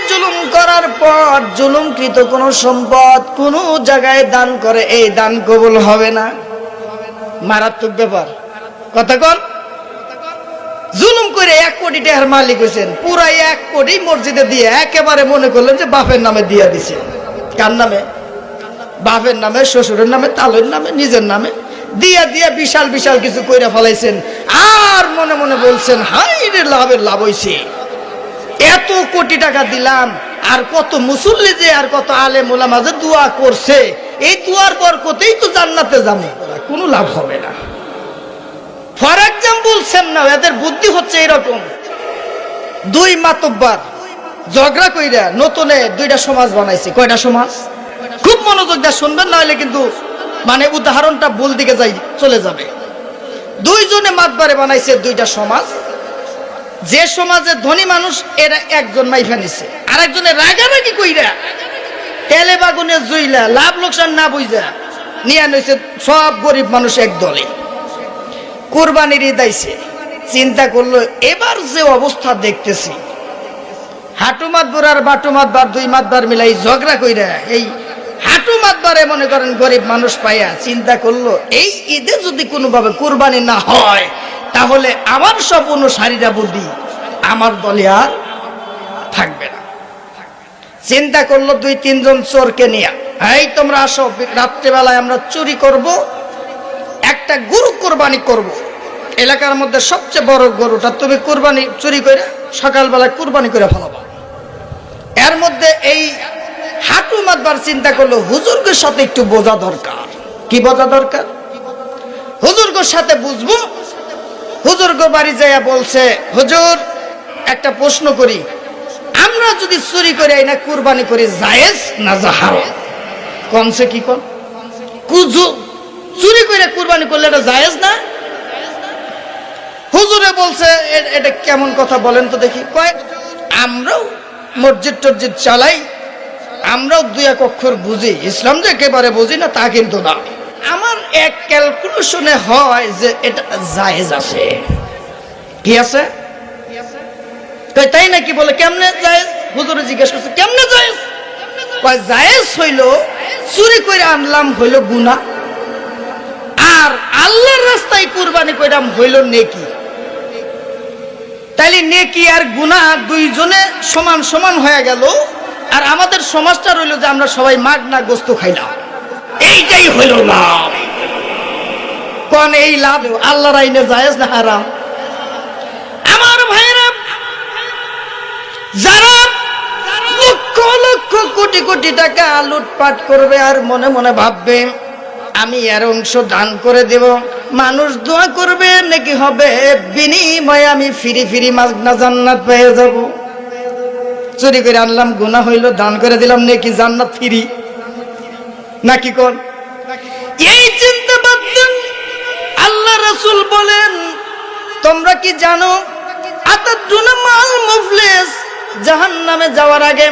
জুলুম করার পর জুলুমকৃত কোনো সম্পদ কোনো জায়গায় দান করে, এই দান কবুল হবে না। মারাত্মক ব্যাপার। কথা কর, জুলুম করে 1 কোটি টাকার মালিক হয়েছেন, পুরা 1 কোটি মসজিদে দিয়ে একেবারে মনে করলেন যে বাপের নামে দিয়ে দিছে। কার নামে? বাপের নামে, শ্বশুরের নামে, তালুর নামে, নিজের নামে দিয়া দিয়া বিশাল বিশাল কিছু কইরা ফেলাইছেন। আর মনে মনে বলছেন হাই রে লাভের লাভ হইছে, এত কোটি টাকা দিলাম। আর কত মুসল্লি যে আর কত আলেম ওলামা যে দোয়া করছে, এই দোয়ার বরকতেই তো জান্নাতে যাবো, কোনো লাভ হবে না। ফর এক্সাম্পল বলছেন না, এদের বুদ্ধি হচ্ছে এরকম। 2 মাতব্বার ঝগড়া কইরা নতুনে 2টা সমাজ বানাইছে। কয়টা সমাজ? খুব মনোযোগ দিয়ে শুনবেন, না হলে কিন্তু মানে উদাহরণটা ভুল দিকে চলে যাবে। 2 জনে মাতবারে বানাইছে 2টা সমাজ। যে সমাজে ধনী মানুষ এরা একজন মাইফা নিছে, আর একজনে রাগারাগি কইরা তেলে বাগুনে জুইলা লাভ লোকসান না বুঝা নিয়ে নইছে সব গরিব মানুষ এক দলে। কুরবানির ঈদ আইছে, চিন্তা করলো এবার যে অবস্থা দেখতেছি, হাঁটু মাতবার আর বাটু মাতবার 2 মাতবার মিলাই ঝগড়া কইরা এই হাঁটু মাতবারে মনে করেন গরিব মানুষ পাইয়া চিন্তা করলো এই ঈদে যদি কোনোভাবে কুরবানি না হয় তাহলে আমার সব অনুসারীরা বুদ্ধি আমার দলে আর থাকবে না। চিন্তা করলো 2-3 জন চোরকে নিয়ে, এই তোমরা আসো, রাত্রেবেলায় আমরা চুরি করব, একটা গরু কোরবানি করব। এলাকার মধ্যে সবচেয়ে বড় গরুটা তুমি কোরবানি চুরি করে সকালবেলায় কোরবানি করে ফেলাবা। এর মধ্যে এই হাঁটু মাতবার চিন্তা করলো হুজুরকে সাথে একটু বোঝা দরকার। কি বোঝা দরকার? হুজুরগোর সাথে বুঝবো। হুজুরগো বাড়ি যাইয়া বলছে, হুজুর একটা প্রশ্ন করি, আমরা যদি চুরি করে না কুরবানি করি জায়েজ না হারাম? কোনছে কি কোন চুরি করে কুরবানি করলে এটা জায়েজ না? হুজুরে বলছে এটা কেমন কথা বলেন তো দেখি। কয় আমরাও মসজিদ টসজিদ চালাই, আমরাও 2 অক্ষর বুঝি, ইসলাম যে একেবারে বুঝি না তা কিন্তু না। আমার এক ক্যালকুলেশনে হয় যে এটা জায়েজ আছে। কি আছে? তাই নাকি? বলে কেমনে জায়েজ? হুজুরে জিজ্ঞেস করছে কেমনে জায়েজ? কয় জায়েজ হইল চুরি করে আনলাম হইল গুনাহ, আর আল্লাহর রাস্তায় কুরবানি কইরাম হইল নেকি। তাইলে নেকি আর গুনাহ 2 জনে সমান সমান হয়ে গেল। আর আমাদের সমাজটা রইল যে আমরা সবাই মাগনা গোস্ত খাইলাম, এইটাই হইল লাভ। কোন এই লাভ আল্লাহর আইনে জায়েজ না হারাম? আমার ভাইরা, যারা লক্ষ লক্ষ কোটি কোটি টাকা লুটপাট করবে আর মনে মনে ভাববে আমি এর অংশ দান করে দেব, মানুষ দোয়া করবে নাকি হবে, বিনিময়ে আমি ফিরি ফিরি মাগনা জান্নাত পেয়ে যাব। চুরি করে আনলাম গুনাহ হইল, দান করে দিলাম নাকি জান্নাত ফিরি নাকি কোন? এই চিন্তা বাদ আল্লাহ রাসূল বলেন, তোমরা কি জানো আতাদুনা মাল মুফলিস, জাহান্নামে যাওয়ার আগে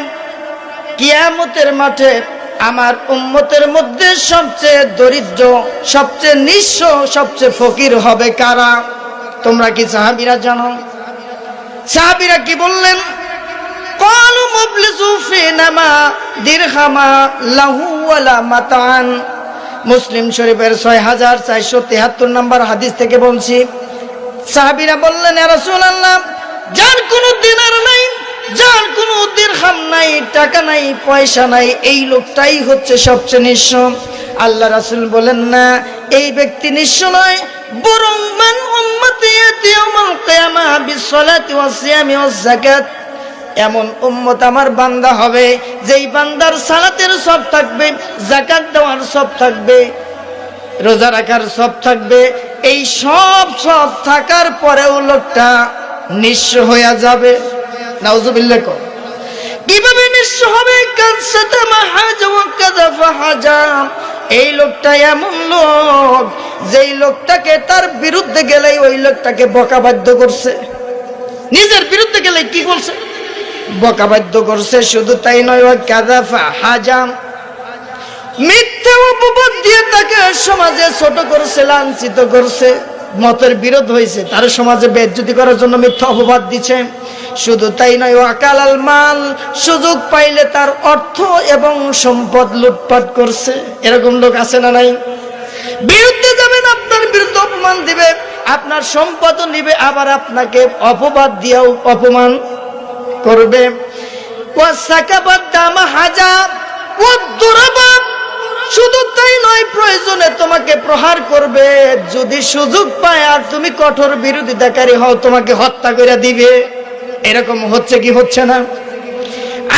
কিয়ামতের মাঠে আমার উম্মতের মধ্যে সবচেয়ে দরিদ্র, সবচেয়ে নিঃস্ব, সবচেয়ে ফকির হবে কারা? তোমরা কি সাহাবীরা জানো? সাহাবীরা কি বললেন? ক্বালু মুফলিসু ফিনা মা দিরহামা লাহু ওয়ালা মাতান। মুসলিম শরীফের 6473 নম্বর হাদিস থেকে বলছি। সাহাবীরা বললেন, ইয়া রাসূলুল্লাহ, যার কোনো দিনার নাই, যার কোনো দিরহাম নাই, টাকা নাই, পয়সা নাই, এই লোকটাই হচ্ছে সবচেয়ে নিঃস্ব। আল্লাহ রাসূল বলেন, না, এই ব্যক্তি নিঃস্ব নয়, বরং মান উম্মতি ইয়াউমাল কিয়ামাহ বিসসালাতি ওয়াস সিয়ামি ওয়াস যাকাত। এমন উম্মত আমার বান্দা হবে যেই বান্দার সালাতের সব থাকবে, যাকাত দেওয়ার সব থাকবে, রোজা রাখার সব থাকবে। এই সব থাকার পরেও লোকটা নিঃস্ব হয়ে যাবে। নাউজুবিল্লাহ। কিভাবে নিঃস্ব হবে? এই লোকটা এমন লোক যেই লোকটাকে তার বিরুদ্ধে গেলেই ওই লোকটাকে বকা বাধ্য করছে, নিজের বিরুদ্ধে গেলে কি বলছে? বকা বাধ্য করছে। শুধু তাই নয়, কাযাফা হাজাম, মিথ্যা অপবাদ দিয়ে তাকে সমাজে ছোট করছে, লাঞ্ছিত করছে। মতের বিরোধ হয়েছে, তার সমাজে বেইজ্জতি করার জন্য মিথ্যা অপবাদ দিচ্ছে। শুধু তাই নয়, ওয়াকালাল মাল, সুযোগ পাইলে তার অর্থ এবং সম্পদ লুটপাট করছে। এরকম লোক আছে না নাই? বিরুদ্ধে যাবেন, আপনার বিরুদ্ধে অপমান দিবে, আপনার সম্পদও নিবে, আবার আপনাকে অপবাদ দিয়েও অপমান করবে। শুধু তাই নয়, প্রয়োজনে তোমাকে প্রহার করবে। যদি সুযোগ পায় আর তুমি কঠোর বিরোধিতাকারী হও, তোমাকে হত্যা করে দিবে। এরকম হচ্ছে কি হচ্ছে না?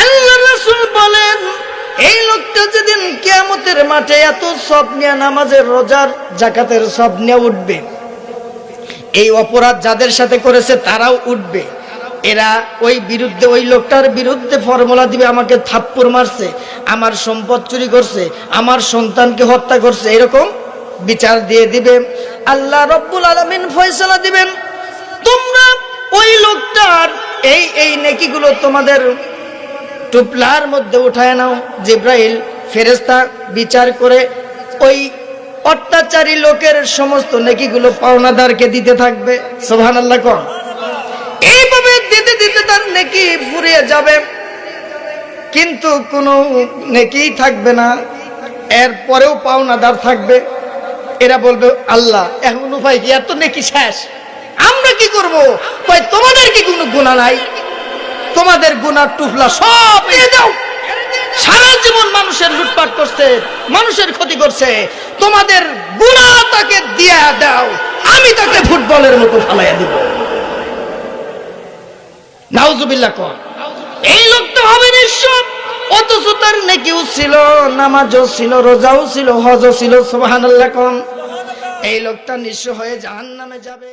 আল্লাহ রাসূল বলেন, এই লোকটা যেদিন কিয়ামতের মাঠে এত সব নিয়ে, নামাজের, রোজার, যাকাতের সব নিয়ে উঠবে, এই অপরাধ যাদের সাথে করেছে তারাও উঠবে। এরা ওই বিরুদ্ধে, ওই লোকটার বিরুদ্ধে ফর্মুলা দিবে, আমাকে থাপ্পড় মারছে, আমার সম্পদ চুরি করছে, আমার সন্তানকে হত্যা করছে, এরকম বিচার দিয়ে দিবে। আল্লাহ রব্বুল আলামিন ফয়সালা দিবেন, তোমরা ওই লোকটার এই নেকিগুলো তোমাদের টুপলার মধ্যে উঠায় নাও। জিব্রাইল ফেরেশতা বিচার করে ওই অত্যাচারী লোকের সমস্ত নেকিগুলো পাওনাদারকে দিতে থাকবে। সুবহানাল্লাহ কোন। এইভাবে দিতে দিতে তার নেকি ফুরিয়ে যাবে, কিন্তু কোনো নেকি থাকবে না, এরপরেও পাওনাদার থাকবে। এরা বলবে, আল্লাহ এখন উপায় কি? এত নেকি শেষ, আমরা কি করব? ভাই তোমাদের কি কোনো গুনাহ নাই? তোমাদের গুনার টুফলা সব দিয়ে দাও। সারা জীবন মানুষের লুটপাট করছে, মানুষের ক্ষতি করছে, তোমাদের গুনাহ তাকে দিয়ে দাও, আমি তাকে ফুটবলের মতো ফালাইয়া দিব। নাউজুবিল্লাহ কর। এই লোকটা হবে নিঃস্ব, অথচ তার নেকিও ছিল, নামাজও ছিল, রোজাও ছিল, হজও ছিল। সুবহানাল্লাহ কর। এই লোকটা নিঃস্ব হয়ে জাহান্নামে যাবে।